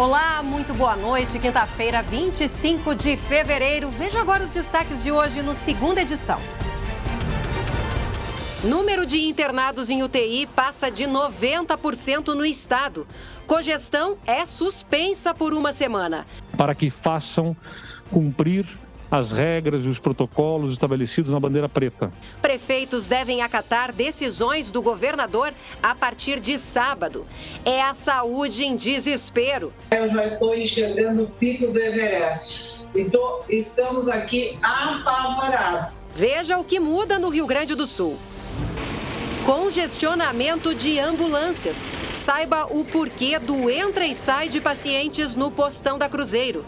Olá, muito boa noite. Quinta-feira, 25 de fevereiro. Veja agora os destaques de hoje no segunda edição. Número de internados em UTI passa de 90% no estado. Cogestão é suspensa por uma semana. Para que façam cumprir as regras e os protocolos estabelecidos na bandeira preta. Prefeitos devem acatar decisões do governador a partir de sábado. É a saúde em desespero. Eu já estou enxergando o pico do Everest. Então, estamos aqui apavorados. Veja o que muda no Rio Grande do Sul. Congestionamento de ambulâncias. Saiba o porquê do entra e sai de pacientes no postão da Cruzeiro.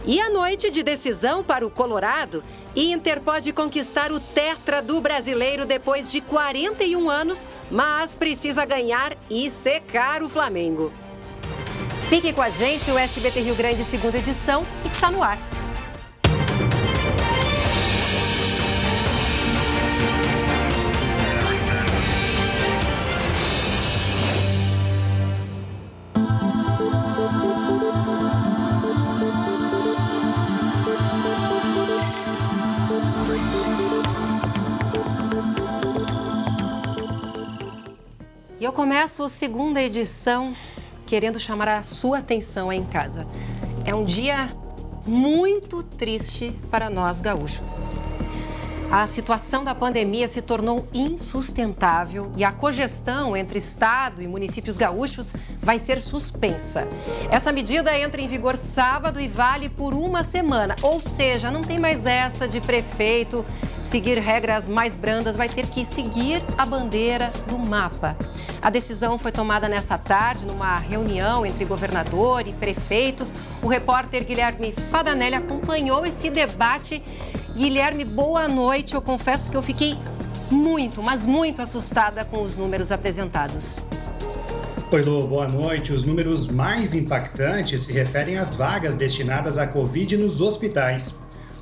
E a noite de decisão para o Colorado, Inter pode conquistar o tetra do brasileiro depois de 41 anos, mas precisa ganhar e secar o Flamengo. Fique com a gente, o SBT Rio Grande segunda edição está no ar. E eu começo a segunda edição querendo chamar a sua atenção aí em casa. É um dia muito triste para nós gaúchos. A situação da pandemia se tornou insustentável e a cogestão entre Estado e municípios gaúchos vai ser suspensa. Essa medida entra em vigor sábado e vale por uma semana. Ou seja, não tem mais essa de prefeito seguir regras mais brandas, vai ter que seguir a bandeira do mapa. A decisão foi tomada nessa tarde, numa reunião entre governador e prefeitos. O repórter Guilherme Fadanelli acompanhou esse debate. Guilherme, boa noite. Eu confesso que eu fiquei muito, mas muito assustada com os números apresentados. Oi, Lu, boa noite. Os números mais impactantes se referem às vagas destinadas à Covid nos hospitais.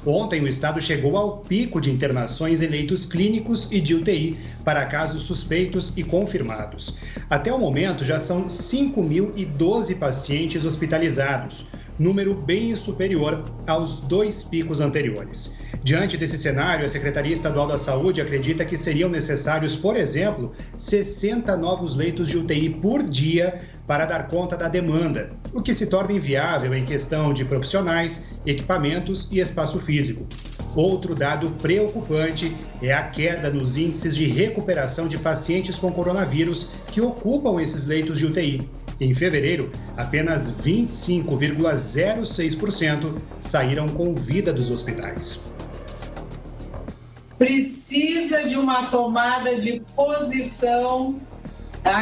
Ontem, o estado chegou ao pico de internações em leitos clínicos e de UTI para casos suspeitos e confirmados. Até o momento, já são 5.012 pacientes hospitalizados, número bem superior aos 2 picos anteriores. Diante desse cenário, a Secretaria Estadual da Saúde acredita que seriam necessários, por exemplo, 60 novos leitos de UTI por dia para dar conta da demanda, o que se torna inviável em questão de profissionais, equipamentos e espaço físico. Outro dado preocupante é a queda nos índices de recuperação de pacientes com coronavírus que ocupam esses leitos de UTI. Em fevereiro, apenas 25,06% saíram com vida dos hospitais. Precisa de uma tomada de posição,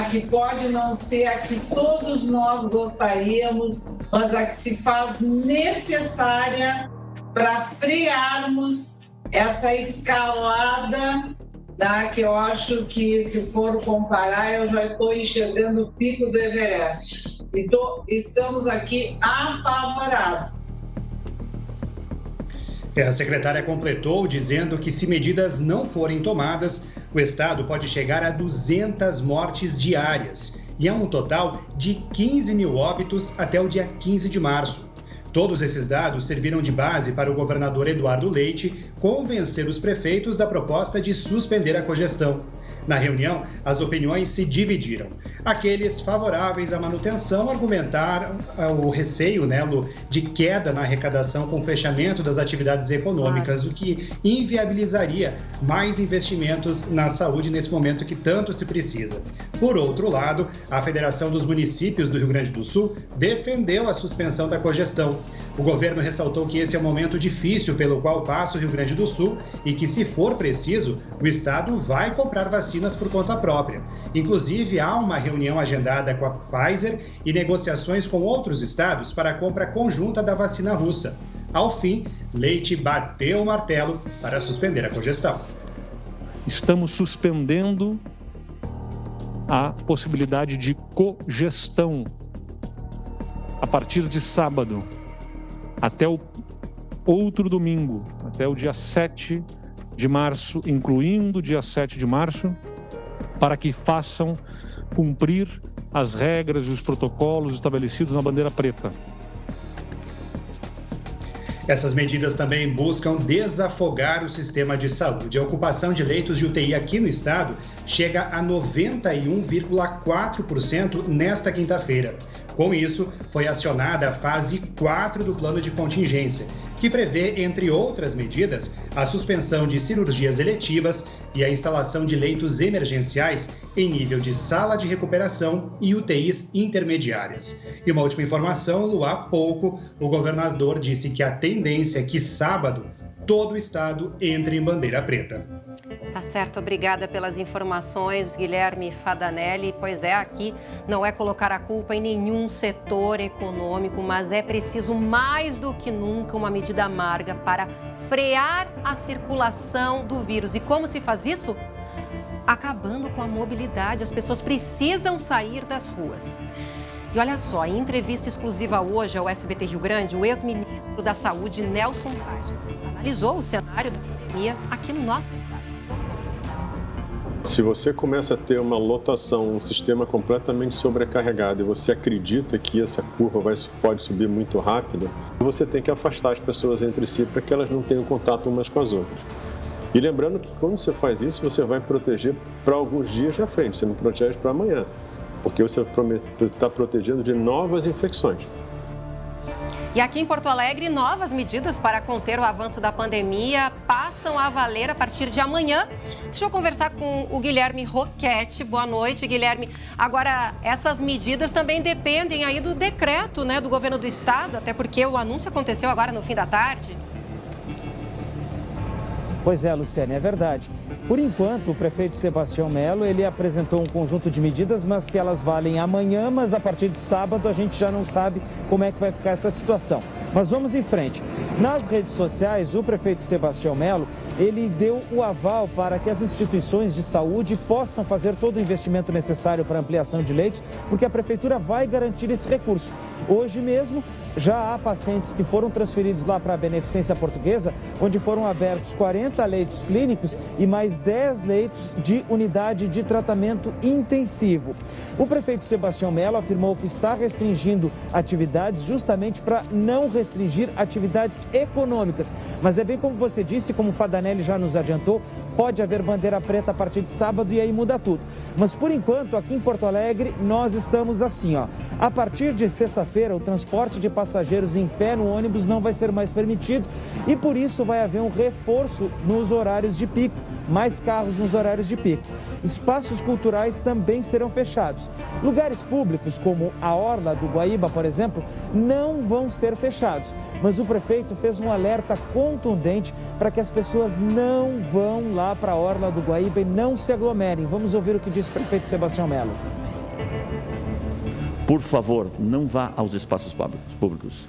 que pode não ser a que todos nós gostaríamos, mas a que se faz necessária para frearmos essa escalada, que eu acho que, se for comparar, eu já estou enxergando o pico do Everest. Então, estamos aqui apavorados. A secretária completou dizendo que, se medidas não forem tomadas, o estado pode chegar a 200 mortes diárias e a um total de 15 mil óbitos até o dia 15 de março. Todos esses dados serviram de base para o governador Eduardo Leite convencer os prefeitos da proposta de suspender a cogestão. Na reunião, as opiniões se dividiram. Aqueles favoráveis à manutenção argumentaram o receio, Lu, de queda na arrecadação com o fechamento das atividades econômicas, o que inviabilizaria mais investimentos na saúde nesse momento que tanto se precisa. Por outro lado, a Federação dos Municípios do Rio Grande do Sul defendeu a suspensão da cogestão. O governo ressaltou que esse é um momento difícil pelo qual passa o Rio Grande do Sul e que, se for preciso, o estado vai comprar vacinas por conta própria. Inclusive, há uma reunião agendada com a Pfizer e negociações com outros estados para a compra conjunta da vacina russa. Ao fim, Leite bateu o martelo para suspender a cogestão. Estamos suspendendo a possibilidade de cogestão a partir de sábado até o outro domingo, até o dia 7 de março, incluindo o dia 7 de março, para que façam cumprir as regras e os protocolos estabelecidos na bandeira preta. Essas medidas também buscam desafogar o sistema de saúde. A ocupação de leitos de UTI aqui no estado chega a 91,4% nesta quinta-feira. Com isso, foi acionada a fase 4 do plano de contingência, que prevê, entre outras medidas, a suspensão de cirurgias eletivas e a instalação de leitos emergenciais em nível de sala de recuperação e UTIs intermediárias. E uma última informação, Lu, há pouco, o governador disse que a tendência é que sábado todo o estado entre em bandeira preta. Tá certo, obrigada pelas informações, Guilherme Fadanelli. Pois é, aqui não é colocar a culpa em nenhum setor econômico, mas é preciso mais do que nunca uma medida amarga para frear a circulação do vírus. E como se faz isso? Acabando com a mobilidade. As pessoas precisam sair das ruas. E olha só, em entrevista exclusiva hoje ao SBT Rio Grande, o ex-ministro da Saúde, Nelson Taj, analisou o cenário da pandemia aqui no nosso estado. Vamos ouvir. Se você começa a ter uma lotação, um sistema completamente sobrecarregado e você acredita que essa curva pode subir muito rápido, você tem que afastar as pessoas entre si para que elas não tenham contato umas com as outras. E lembrando que quando você faz isso, você vai proteger para alguns dias na frente, você não protege para amanhã, porque você está protegendo de novas infecções. E aqui em Porto Alegre, novas medidas para conter o avanço da pandemia passam a valer a partir de amanhã. Deixa eu conversar com o Guilherme Roquette. Boa noite, Guilherme. Agora, essas medidas também dependem aí do decreto, né, do governo do estado, até porque o anúncio aconteceu agora no fim da tarde. Pois é, Luciane, é verdade. Por enquanto, o prefeito Sebastião Melo, ele apresentou um conjunto de medidas, mas que elas valem amanhã, mas a partir de sábado a gente já não sabe como é que vai ficar essa situação. Mas vamos em frente. Nas redes sociais, o prefeito Sebastião Melo, ele deu o aval para que as instituições de saúde possam fazer todo o investimento necessário para ampliação de leitos, porque a prefeitura vai garantir esse recurso. Hoje mesmo, já há pacientes que foram transferidos lá para a Beneficência Portuguesa, onde foram abertos 40 leitos clínicos e mais 10 leitos de unidade de tratamento intensivo. O prefeito Sebastião Melo afirmou que está restringindo atividades justamente para não restringir atividades econômicas. Mas é bem como você disse, como o Fadanelli já nos adiantou, pode haver bandeira preta a partir de sábado e aí muda tudo. Mas por enquanto, aqui em Porto Alegre, nós estamos assim, ó. A partir de sexta-feira, o transporte de passageiros em pé no ônibus não vai ser mais permitido e por isso vai haver um reforço nos horários de pico, mais carros nos horários de pico. Espaços culturais também serão fechados. Lugares públicos, como a Orla do Guaíba, por exemplo, não vão ser fechados. Mas o prefeito fez um alerta contundente para que as pessoas não vão lá para a Orla do Guaíba e não se aglomerem. Vamos ouvir o que disse o prefeito Sebastião Melo. Por favor, não vá aos espaços públicos.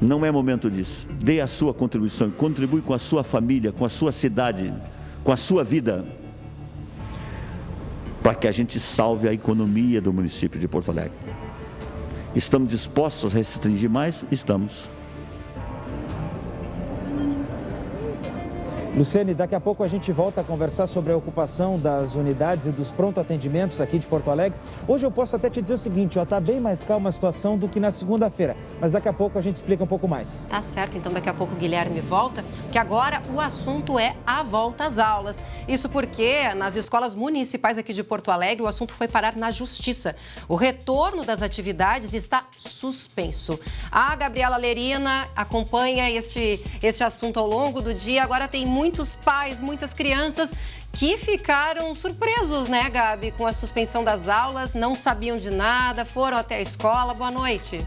Não é momento disso. Dê a sua contribuição, contribui com a sua família, com a sua cidade, com a sua vida, para que a gente salve a economia do município de Porto Alegre. Estamos dispostos a restringir mais? Estamos. Luciane, daqui a pouco a gente volta a conversar sobre a ocupação das unidades e dos pronto-atendimentos aqui de Porto Alegre. Hoje eu posso até te dizer o seguinte, ó, tá bem mais calma a situação do que na segunda-feira, mas daqui a pouco a gente explica um pouco mais. Tá certo, então daqui a pouco o Guilherme volta, que agora o assunto é a volta às aulas. Isso porque nas escolas municipais aqui de Porto Alegre o assunto foi parar na justiça. O retorno das atividades está suspenso. A Gabriela Lerina acompanha este assunto ao longo do dia. Agora tem muitos pais, muitas crianças que ficaram surpresos, né, Gabi, com a suspensão das aulas, não sabiam de nada, foram até a escola. Boa noite.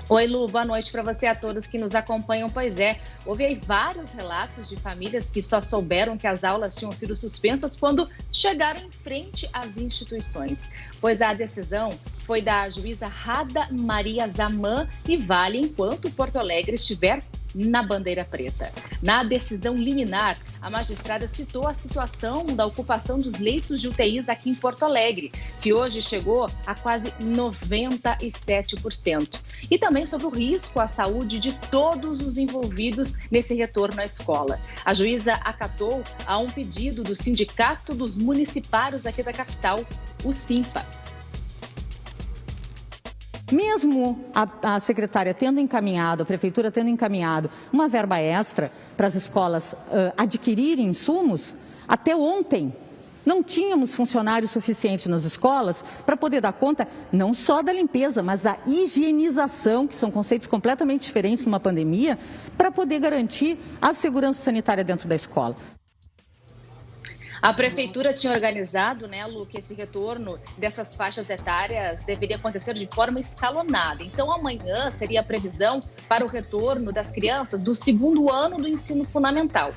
Oi, Lu, boa noite para você e a todos que nos acompanham. Pois é, houve aí vários relatos de famílias que só souberam que as aulas tinham sido suspensas quando chegaram em frente às instituições. Pois a decisão foi da juíza Rada Maria Zaman e vale enquanto Porto Alegre estiver na bandeira preta. Na decisão liminar, a magistrada citou a situação da ocupação dos leitos de UTIs aqui em Porto Alegre, que hoje chegou a quase 97%. E também sobre o risco à saúde de todos os envolvidos nesse retorno à escola. A juíza acatou a um pedido do Sindicato dos Municipários aqui da capital, o SINFA. Mesmo a secretária tendo encaminhado, a prefeitura tendo encaminhado uma verba extra para as escolas adquirirem insumos, até ontem não tínhamos funcionários suficientes nas escolas para poder dar conta não só da limpeza, mas da higienização, que são conceitos completamente diferentes numa pandemia, para poder garantir a segurança sanitária dentro da escola. A prefeitura tinha organizado, né, Lu, que esse retorno dessas faixas etárias deveria acontecer de forma escalonada. Então, amanhã seria a previsão para o retorno das crianças do 2º ano do ensino fundamental.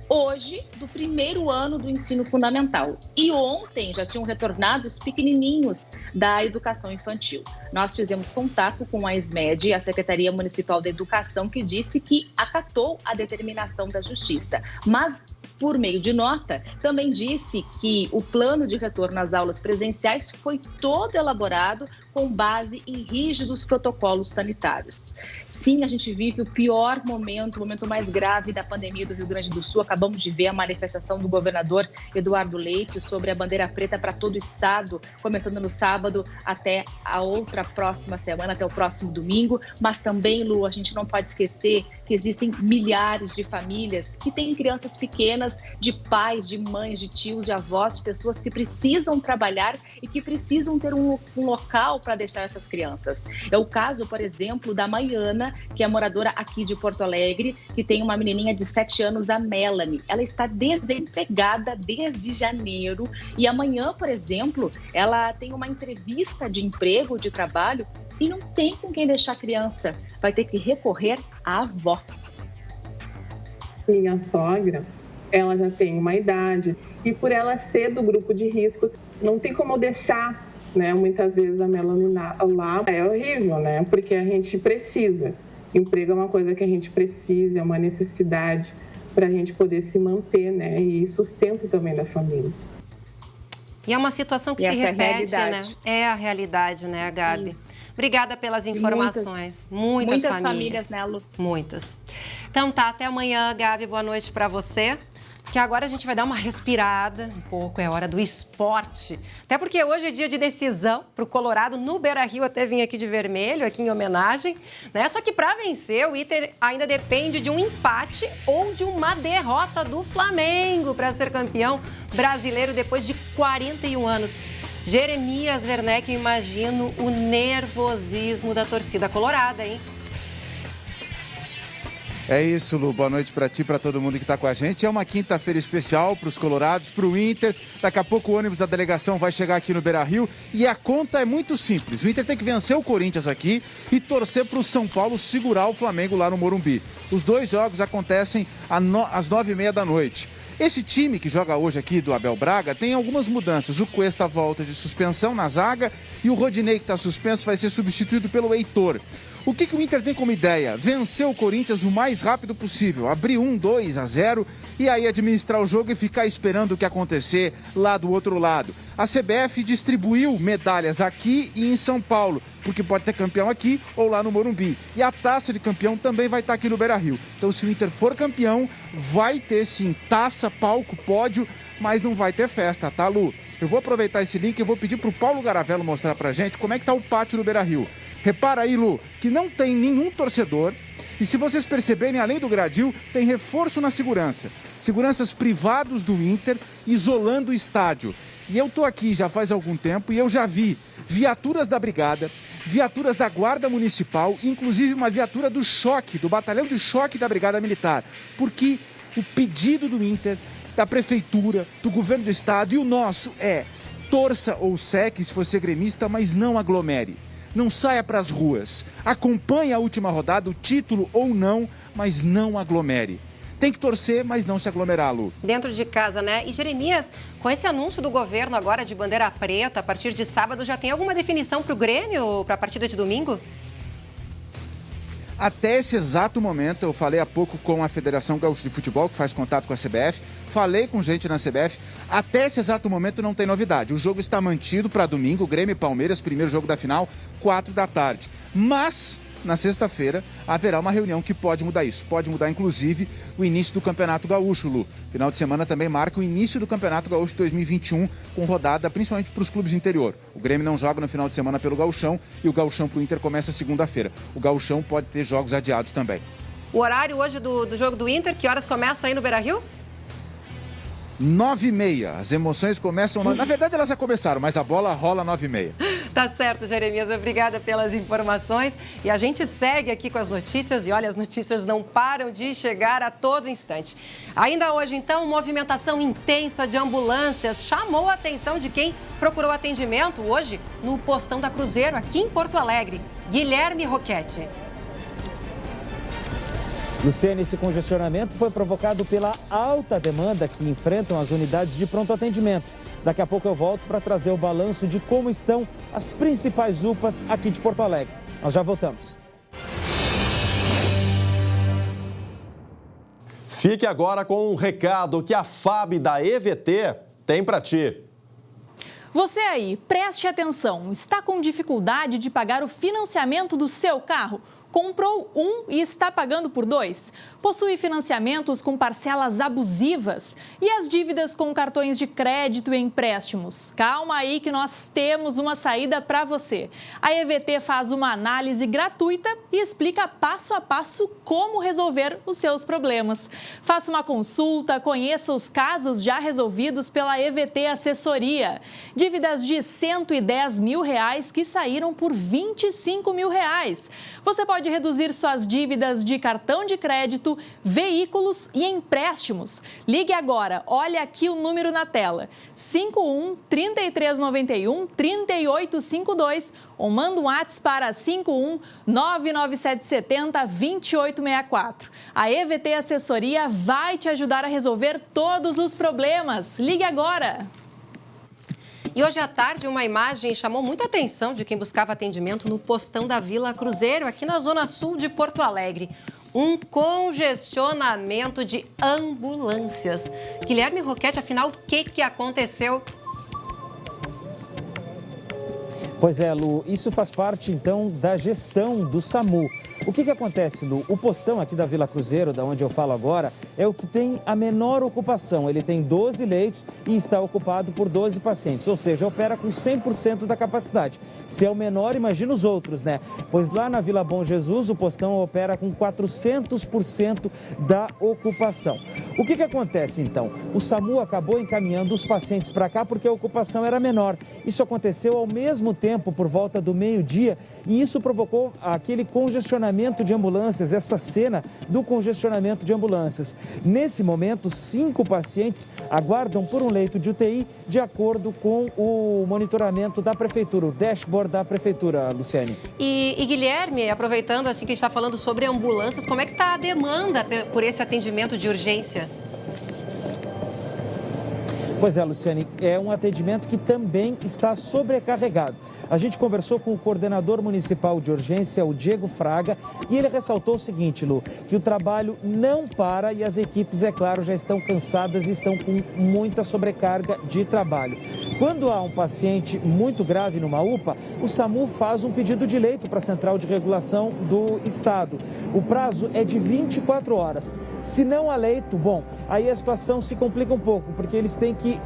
Hoje, do 1º ano do ensino fundamental. E ontem já tinham retornado os pequenininhos da educação infantil. Nós fizemos contato com a SMED, a Secretaria Municipal da Educação, que disse que acatou a determinação da Justiça. Mas, por meio de nota, também disse que o plano de retorno às aulas presenciais foi todo elaborado com base em rígidos protocolos sanitários. Sim, a gente vive o pior momento, o momento mais grave da pandemia do Rio Grande do Sul. Acabamos de ver a manifestação do governador Eduardo Leite sobre a bandeira preta para todo o estado, começando no sábado até a outra próxima semana, até o próximo domingo. Mas também, Lu, a gente não pode esquecer que existem milhares de famílias que têm crianças pequenas, de pais, de mães, de tios, de avós, de pessoas que precisam trabalhar e que precisam ter um local para deixar essas crianças. É o caso, por exemplo, da Maiana, que é moradora aqui de Porto Alegre, que tem uma menininha de 7 anos, a Melanie. Ela está desempregada desde janeiro e amanhã, por exemplo, ela tem uma entrevista de emprego, de trabalho, e não tem com quem deixar a criança. Vai ter que recorrer à avó. Minha sogra, ela já tem uma idade e por ela ser do grupo de risco, não tem como deixar, né? Muitas vezes a Melanie lá é horrível, né? Porque a gente precisa. Emprego é uma coisa que a gente precisa, é uma necessidade para a gente poder se manter, né? E sustento também da família. E é uma situação que se repete, né? É a realidade, né, Gabi? Isso. Obrigada pelas informações. Muitas famílias, né, Lu? Muitas. Então tá, até amanhã, Gabi. Boa noite para você. Que agora a gente vai dar uma respirada um pouco, é hora do esporte. Até porque hoje é dia de decisão para o Colorado no Beira-Rio, até vim aqui de vermelho, aqui em homenagem, né? Só que para vencer, o Inter ainda depende de um empate ou de uma derrota do Flamengo para ser campeão brasileiro depois de 41 anos. Jeremias Werneck, eu imagino o nervosismo da torcida colorada, hein? É isso, Lu. Boa noite para ti, para todo mundo que está com a gente. É uma quinta-feira especial para os colorados, para o Inter. Daqui a pouco o ônibus da delegação vai chegar aqui no Beira-Rio e a conta é muito simples. O Inter tem que vencer o Corinthians aqui e torcer para o São Paulo segurar o Flamengo lá no Morumbi. Os dois jogos acontecem às 9h30 da noite. Esse time que joga hoje aqui do Abel Braga tem algumas mudanças. O Cuesta volta de suspensão na zaga e o Rodinei, que está suspenso, vai ser substituído pelo Heitor. O que o Inter tem como ideia? Vencer o Corinthians o mais rápido possível, abrir 1-2-0 e aí administrar o jogo e ficar esperando o que acontecer lá do outro lado. A CBF distribuiu medalhas aqui e em São Paulo, porque pode ter campeão aqui ou lá no Morumbi. E a taça de campeão também vai estar aqui no Beira-Rio. Então, se o Inter for campeão, vai ter sim taça, palco, pódio, mas não vai ter festa, tá, Lu? Eu vou aproveitar esse link e vou pedir pro Paulo Garavello mostrar pra gente como é que tá o pátio no Beira-Rio. Repara aí, Lu, que não tem nenhum torcedor e se vocês perceberem, além do gradil, tem reforço na segurança. Seguranças privados do Inter isolando o estádio. E eu tô aqui já faz algum tempo e eu já vi viaturas da Brigada, viaturas da Guarda Municipal, inclusive uma viatura do choque, do Batalhão de Choque da Brigada Militar. Porque o pedido do Inter, da Prefeitura, do Governo do Estado e o nosso é torça ou seque se você gremista, mas não aglomere. Não saia para as ruas. Acompanhe a última rodada, o título ou não, mas não aglomere. Tem que torcer, mas não se aglomerar, Lu. Dentro de casa, né? E Jeremias, com esse anúncio do governo agora de bandeira preta, a partir de sábado, já tem alguma definição para o Grêmio, para a partida de domingo? Até esse exato momento, eu falei há pouco com a Federação Gaúcha de Futebol, que faz contato com a CBF, falei com gente na CBF, até esse exato momento não tem novidade. O jogo está mantido para domingo, Grêmio e Palmeiras, primeiro jogo da final, 4 da tarde. Mas na sexta-feira, haverá uma reunião que pode mudar isso. Pode mudar, inclusive, o início do Campeonato Gaúcho, Lu. Final de semana também marca o início do Campeonato Gaúcho 2021, com rodada principalmente para os clubes do interior. O Grêmio não joga no final de semana pelo Gauchão e o Gauchão para o Inter começa segunda-feira. O Gauchão pode ter jogos adiados também. O horário hoje do jogo do Inter, que horas começa aí no Beira-Rio? 9h30. As emoções começam... Na verdade, elas já começaram, mas a bola rola 9h30. Tá certo, Jeremias. Obrigada pelas informações. E a gente segue aqui com as notícias. E olha, as notícias não param de chegar a todo instante. Ainda hoje, então, movimentação intensa de ambulâncias chamou a atenção de quem procurou atendimento hoje no postão da Cruzeiro, aqui em Porto Alegre. Guilherme Roquete. Luciane, esse congestionamento foi provocado pela alta demanda que enfrentam as unidades de pronto atendimento. Daqui a pouco eu volto para trazer o balanço de como estão as principais UPAs aqui de Porto Alegre. Nós já voltamos. Fique agora com um recado que a FAB da EVT tem para ti. Você aí, preste atenção. Está com dificuldade de pagar o financiamento do seu carro? Comprou um e está pagando por 2? Possui financiamentos com parcelas abusivas? E as dívidas com cartões de crédito e empréstimos? Calma aí que nós temos uma saída para você. A EVT faz uma análise gratuita e explica passo a passo como resolver os seus problemas. Faça uma consulta, conheça os casos já resolvidos pela EVT Assessoria. Dívidas de R$110 mil que saíram por R$25 mil. Você pode reduzir suas dívidas de cartão de crédito, veículos e empréstimos. Ligue agora, olha aqui o número na tela, 51-3391-3852 ou manda um WhatsApp para 51-99770-2864. A EVT Assessoria vai te ajudar a resolver todos os problemas. Ligue agora! E hoje à tarde, uma imagem chamou muita atenção de quem buscava atendimento no postão da Vila Cruzeiro, aqui na zona sul de Porto Alegre. Um congestionamento de ambulâncias. Guilherme Roquete, afinal, o que aconteceu? Pois é, Lu, isso faz parte, então, da gestão do SAMU. O que acontece, Lu? O postão aqui da Vila Cruzeiro, da onde eu falo agora, é o que tem a menor ocupação. Ele tem 12 leitos e está ocupado por 12 pacientes, ou seja, opera com 100% da capacidade. Se é o menor, imagina os outros, né? Pois lá na Vila Bom Jesus, o postão opera com 400% da ocupação. O que acontece, então? O SAMU acabou encaminhando os pacientes para cá porque a ocupação era menor. Isso aconteceu ao mesmo tempo, por volta do meio-dia, e isso provocou aquele congestionamento de ambulâncias, essa cena do congestionamento de ambulâncias. Nesse momento, 5 pacientes aguardam por um leito de UTI de acordo com o monitoramento da Prefeitura, o dashboard da Prefeitura, Luciane. E Guilherme, aproveitando assim que a gente está falando sobre ambulâncias, como é que está a demanda por esse atendimento de urgência? Pois é, Luciane, é um atendimento que também está sobrecarregado. A gente conversou com o coordenador municipal de urgência, o Diego Fraga, e ele ressaltou o seguinte, Lu, que o trabalho não para e as equipes, é claro, já estão cansadas e estão com muita sobrecarga de trabalho. Quando há um paciente muito grave numa UPA, o SAMU faz um pedido de leito para a Central de Regulação do Estado. O prazo é de 24 horas. Se não há leito, bom, aí a situação se complica um pouco, porque eles têm que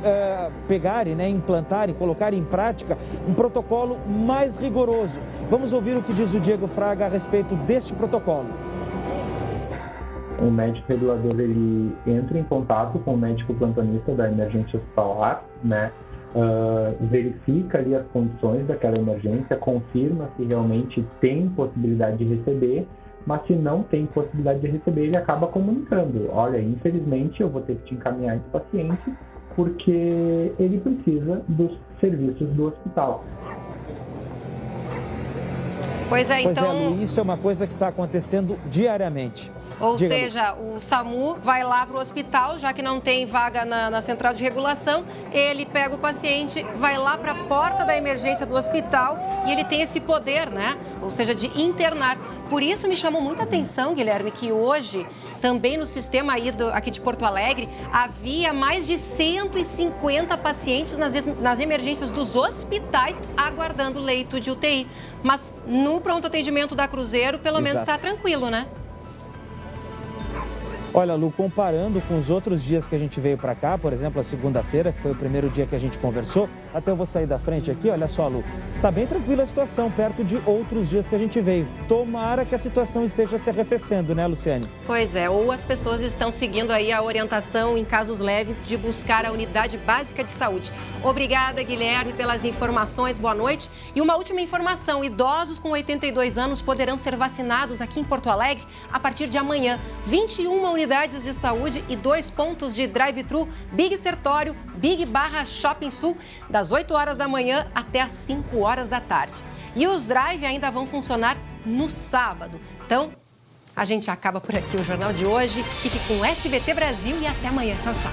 pegarem, implantarem, colocarem em prática um protocolo mais rigoroso. Vamos ouvir o que diz o Diego Fraga a respeito deste protocolo. O médico regulador, ele entra em contato com o médico plantonista da emergência hospitalar, verifica ali as condições daquela emergência, confirma se realmente tem possibilidade de receber, mas se não tem possibilidade de receber, ele acaba comunicando: olha, infelizmente eu vou ter que te encaminhar esse paciente porque ele precisa dos serviços do hospital. Pois é, então... Lu, isso é uma coisa que está acontecendo diariamente. Ou seja, o SAMU vai lá para o hospital, já que não tem vaga na central de regulação, ele pega o paciente, vai lá para a porta da emergência do hospital e ele tem esse poder, né? Ou seja, de internar. Por isso me chamou muita atenção, Guilherme, que hoje, também no sistema aí aqui de Porto Alegre, havia mais de 150 pacientes nas emergências dos hospitais aguardando leito de UTI. Mas no pronto atendimento da Cruzeiro, pelo menos está tranquilo, né? Olha, Lu, comparando com os outros dias que a gente veio para cá, por exemplo, a segunda-feira, que foi o primeiro dia que a gente conversou, até eu vou sair da frente aqui, olha só, Lu, tá bem tranquila a situação, perto de outros dias que a gente veio. Tomara que a situação esteja se arrefecendo, né, Luciane? Pois é, ou as pessoas estão seguindo aí a orientação em casos leves de buscar a unidade básica de saúde. Obrigada, Guilherme, pelas informações, boa noite. E uma última informação, idosos com 82 anos poderão ser vacinados aqui em Porto Alegre a partir de amanhã. 21 unidades de saúde e 2 pontos de drive-thru Big Sertório, Big / Shopping Sul, das 8 horas da manhã até as 5 horas da tarde. E os drive ainda vão funcionar no sábado. Então, a gente acaba por aqui o Jornal de hoje. Fique com o SBT Brasil e até amanhã. Tchau, tchau.